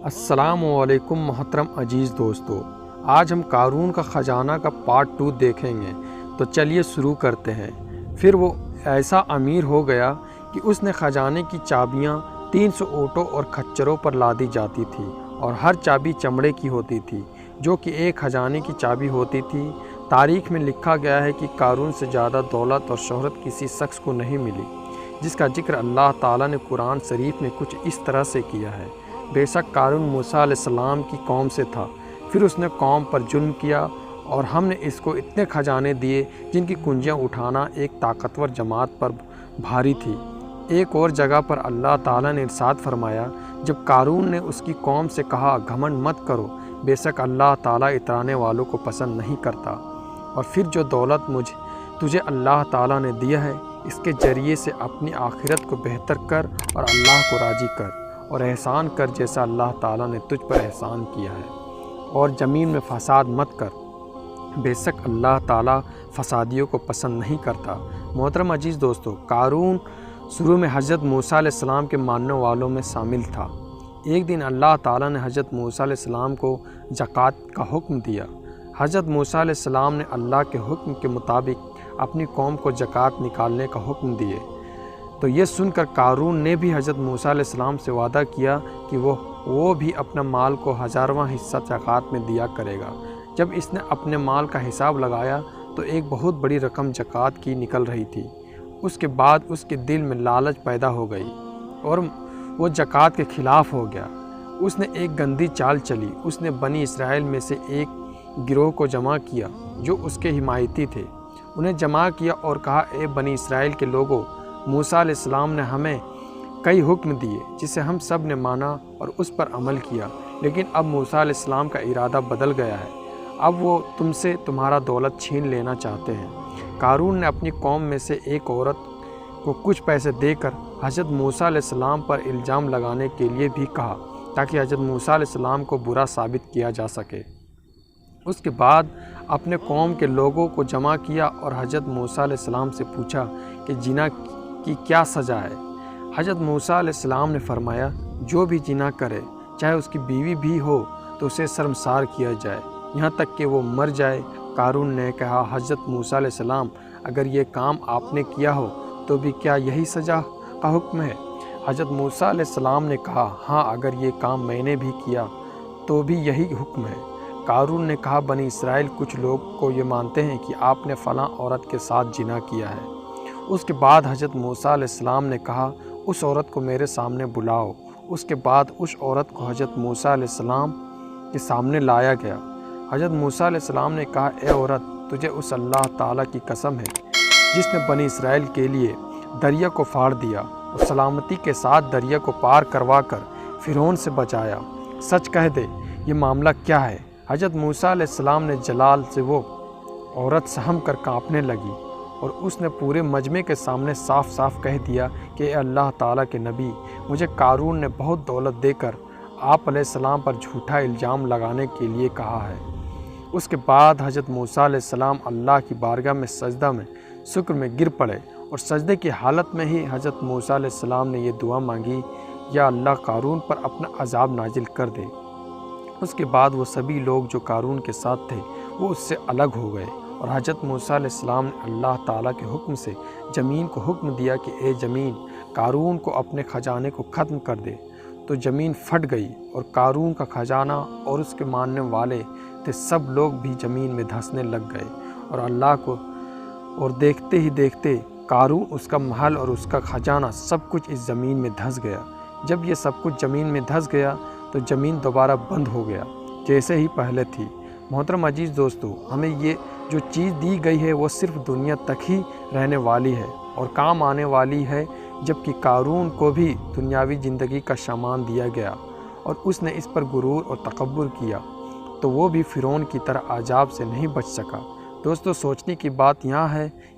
السلام علیکم محترم عزیز دوستو، آج ہم قارون کا خزانہ کا پارٹ 2 دیکھیں گے۔ تو چلیے شروع کرتے ہیں۔ پھر وہ ایسا امیر ہو گیا کہ اس نے خزانے کی چابیاں 300 اونٹوں اور کھچروں پر لادی جاتی تھی، اور ہر چابی چمڑے کی ہوتی تھی، جو کہ ایک خزانے کی چابی ہوتی تھی۔ تاریخ میں لکھا گیا ہے کہ قارون سے زیادہ دولت اور شہرت کسی شخص کو نہیں ملی، جس کا ذکر اللہ تعالیٰ نے قرآن شریف میں کچھ اس طرح سے کیا ہے: بے شک قارون موسیٰ علیہ السلام کی قوم سے تھا، پھر اس نے قوم پر ظلم کیا، اور ہم نے اس کو اتنے خزانے دیے جن کی کنجیاں اٹھانا ایک طاقتور جماعت پر بھاری تھی۔ ایک اور جگہ پر اللہ تعالیٰ نے ارشاد فرمایا، جب قارون نے اس کی قوم سے کہا گھمنڈ مت کرو، بے شک اللہ تعالیٰ اترانے والوں کو پسند نہیں کرتا، اور پھر جو دولت تجھے اللہ تعالیٰ نے دیا ہے، اس کے ذریعے سے اپنی آخرت کو بہتر کر اور اللہ کو راضی کر، اور احسان کر جیسا اللہ تعالیٰ نے تجھ پر احسان کیا ہے، اور زمین میں فساد مت کر، بے شک اللہ تعالیٰ فسادیوں کو پسند نہیں کرتا۔ محترم عزیز دوستو، قارون شروع میں حضرت موسیٰ علیہ السلام کے ماننے والوں میں شامل تھا۔ ایک دن اللہ تعالیٰ نے حضرت موسیٰ علیہ السلام کو زکوٰۃ کا حکم دیا۔ حضرت موسیٰ علیہ السلام نے اللہ کے حکم کے مطابق اپنی قوم کو زکوٰۃ نکالنے کا حکم دیے۔ تو یہ سن کر قارون نے بھی حضرت موسیٰ علیہ السلام سے وعدہ کیا کہ وہ بھی اپنا مال کو 1000واں حصہ زکوٰۃ میں دیا کرے گا۔ جب اس نے اپنے مال کا حساب لگایا تو ایک بہت بڑی رقم زکوٰۃ کی نکل رہی تھی۔ اس کے بعد اس کے دل میں لالچ پیدا ہو گئی اور وہ زکوٰۃ کے خلاف ہو گیا۔ اس نے ایک گندی چال چلی۔ اس نے بنی اسرائیل میں سے ایک گروہ کو جمع کیا جو اس کے حمایتی تھے۔ انہیں جمع کیا اور کہا، اے بنی اسرائیل کے لوگوں، موسیٰ علیہ السلام نے ہمیں کئی حکم دیے جسے ہم سب نے مانا اور اس پر عمل کیا، لیکن اب موسیٰ علیہ السلام کا ارادہ بدل گیا ہے۔ اب وہ تم سے تمہارا دولت چھین لینا چاہتے ہیں۔ قارون نے اپنی قوم میں سے ایک عورت کو کچھ پیسے دے کر حضرت موسیٰ علیہ السلام پر الزام لگانے کے لیے بھی کہا، تاکہ حضرت موسیٰ علیہ السلام کو برا ثابت کیا جا سکے۔ اس کے بعد اپنے قوم کے لوگوں کو جمع کیا اور حضرت موسیٰ علیہ السلام سے پوچھا کہ زنا کی کیا سزا ہے۔ حضرت موسیٰ علیہ السلام نے فرمایا، جو بھی زنا کرے، چاہے اس کی بیوی بھی ہو، تو اسے شرمسار کیا جائے یہاں تک کہ وہ مر جائے۔ قارون نے کہا، حضرت موسیٰ علیہ السلام، اگر یہ کام آپ نے کیا ہو تو بھی کیا یہی سزا کا حکم ہے؟ حضرت موسیٰ علیہ السلام نے کہا، ہاں، اگر یہ کام میں نے بھی کیا تو بھی یہی حکم ہے۔ قارون نے کہا، بنی اسرائیل کچھ لوگ کو یہ مانتے ہیں کہ آپ نے فلاں عورت کے ساتھ زنا کیا ہے۔ اس کے بعد حضرت موسیٰ علیہ السلام نے کہا، اس عورت کو میرے سامنے بلاؤ۔ اس کے بعد اس عورت کو حضرت موسیٰ علیہ السلام کے سامنے لایا گیا۔ حضرت موسیٰ علیہ السلام نے کہا، اے عورت، تجھے اس اللہ تعالیٰ کی قسم ہے جس نے بنی اسرائیل کے لیے دریا کو پھاڑ دیا اور سلامتی کے ساتھ دریا کو پار کروا کر فرعون سے بچایا، سچ کہہ دے، یہ معاملہ کیا ہے؟ حضرت موسیٰ علیہ السلام نے جلال سے وہ عورت سہم کر کانپنے لگی، اور اس نے پورے مجمع کے سامنے صاف صاف کہہ دیا کہ اے اللہ تعالیٰ کے نبی، مجھے قارون نے بہت دولت دے کر آپ علیہ السلام پر جھوٹا الزام لگانے کے لیے کہا ہے۔ اس کے بعد حضرت موسیٰ علیہ السلام اللہ کی بارگاہ میں سجدہ میں شکر میں گر پڑے، اور سجدے کی حالت میں ہی حضرت موسیٰ علیہ السلام نے یہ دعا مانگی، یا اللہ قارون پر اپنا عذاب نازل کر دے۔ اس کے بعد وہ سبھی لوگ جو قارون کے ساتھ تھے وہ اس سے الگ ہو گئے، اور حضرت موسیٰ علیہ السلام نے اللہ تعالیٰ کے حکم سے زمین کو حکم دیا کہ اے زمین، قارون کو اپنے خزانے کو ختم کر دے۔ تو زمین پھٹ گئی، اور قارون کا خزانہ اور اس کے ماننے والے تھے سب لوگ بھی زمین میں دھنسنے لگ گئے، اور دیکھتے ہی دیکھتے قارون، اس کا محل اور اس کا خزانہ سب کچھ اس زمین میں دھنس گیا۔ جب یہ سب کچھ زمین میں دھنس گیا تو زمین دوبارہ بند ہو گیا جیسے ہی پہلے تھی۔ محترم عزیز دوستو، ہمیں یہ جو چیز دی گئی ہے وہ صرف دنیا تک ہی رہنے والی ہے اور کام آنے والی ہے، جبکہ قارون کو بھی دنیاوی زندگی کا سامان دیا گیا اور اس نے اس پر غرور اور تکبر کیا، تو وہ بھی فرعون کی طرح عذاب سے نہیں بچ سکا۔ دوستو، سوچنے کی بات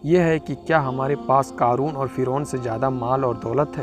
یہ ہے کہ کیا ہمارے پاس قارون اور فرعون سے زیادہ مال اور دولت ہے؟